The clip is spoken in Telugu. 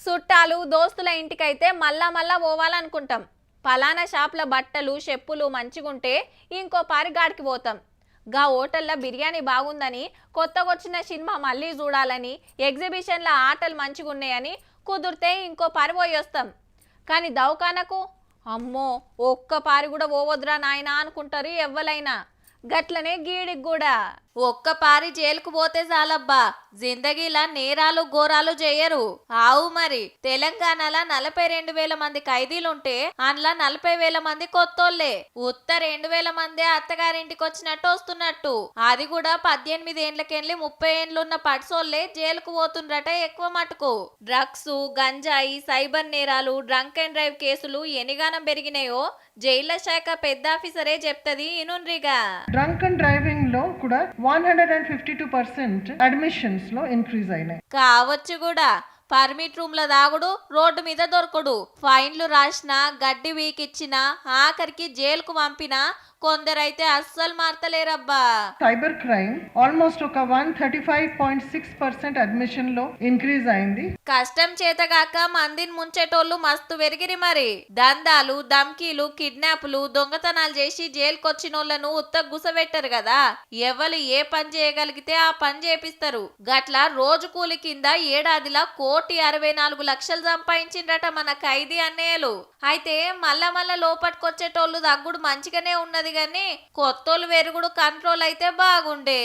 చుట్టాలు దోస్తుల ఇంటికైతే మళ్ళా మళ్ళా పోవాలనుకుంటాం. పలానా షాప్ల బట్టలు చెప్పులు మంచిగుంటే ఇంకో పారిగాడికి పోతాం. గా హోటల్లో బిర్యానీ బాగుందని, కొత్తగొచ్చిన సినిమా మళ్ళీ చూడాలని, ఎగ్జిబిషన్ల ఆటలు మంచిగున్నాయని, కుదిరితే ఇంకో పారి పోయొస్తాం. కానీ దవాఖానకు అమ్మో ఒక్క పారి కూడా పోవద్దురా నాయనా అనుకుంటారు ఎవ్వలైనా. గట్లనే గీడికి కూడా ఒక్క పారి జైలుకు పోతే చాలబ్బా, జిందగీలా నేరాలు ఘోరాలు చేయరు. ఆవు మరి తెలంగాణలో 42,000 మంది ఖైదీలుంటే అందులో 40,000 మంది కొత్తోళ్లే. ఉత్త 2,000 మంది అత్తగారింటికి వచ్చినట్టు వస్తున్నట్టు. అది కూడా 18 ఏండ్లకెళ్ళి 30 ఏండ్లున్న పట్సోళ్లే జైలుకు పోతుండ్రట ఎక్కువ మటుకు. డ్రగ్స్, గంజాయి, సైబర్ నేరాలు, డ్రంక్ అండ్ డ్రైవ్ కేసులు ఎనిగానం పెరిగినాయో జైళ్ల శాఖ పెద్ద ఆఫీసరే చెప్తది ఇనుండ్రిగా. డ్రంక్ అండ్ డ్రైవింగ్ లో కూడా 152% అడ్మిషన్స్ లో ఇంక్రీజ్ అయినాయి. కావచ్చు కూడా. పర్మిట్ రూమ్ల దాగుడు, రోడ్డు మీద దొరకడు, ఫైన్లు రాసినా, గడ్డి వీకిచ్చినా, ఆఖరికి జైలుకు పంపినా కొందరైతే అస్సలు మార్తలేరబ్బా. సైబర్ క్రైమ్ ఆల్మోస్ట్ ఒక 135.6% అడ్మిషన్ లో ఇంక్రీజ్ అయింది. కష్టం చేతగాక మందిని ముంచేటోళ్ళు మస్తు పెరిగిరి మరి. దందాలు, ధమ్కీలు, కిడ్నాపులు, దొంగతనాలు చేసి జైలుకొచ్చినోళ్లను ఉత్త గుసబెట్టరు కదా. ఎవరు ఏ పని చేయగలిగితే ఆ పని చేపిస్తారు. గట్ల రోజు కూలి కింద ఏడాదిలా 1,64,00,000 సంపాదించిండ్రట మన ఖైదీ అన్నయ్యలు. అయితే మళ్ళా లోపటికొచ్చేటోళ్ళు తగ్గుడు మంచిగానే ఉన్నది గాని కొత్తోళ్ళు వెరుగుడు కంట్రోల్ అయితే బాగుండే.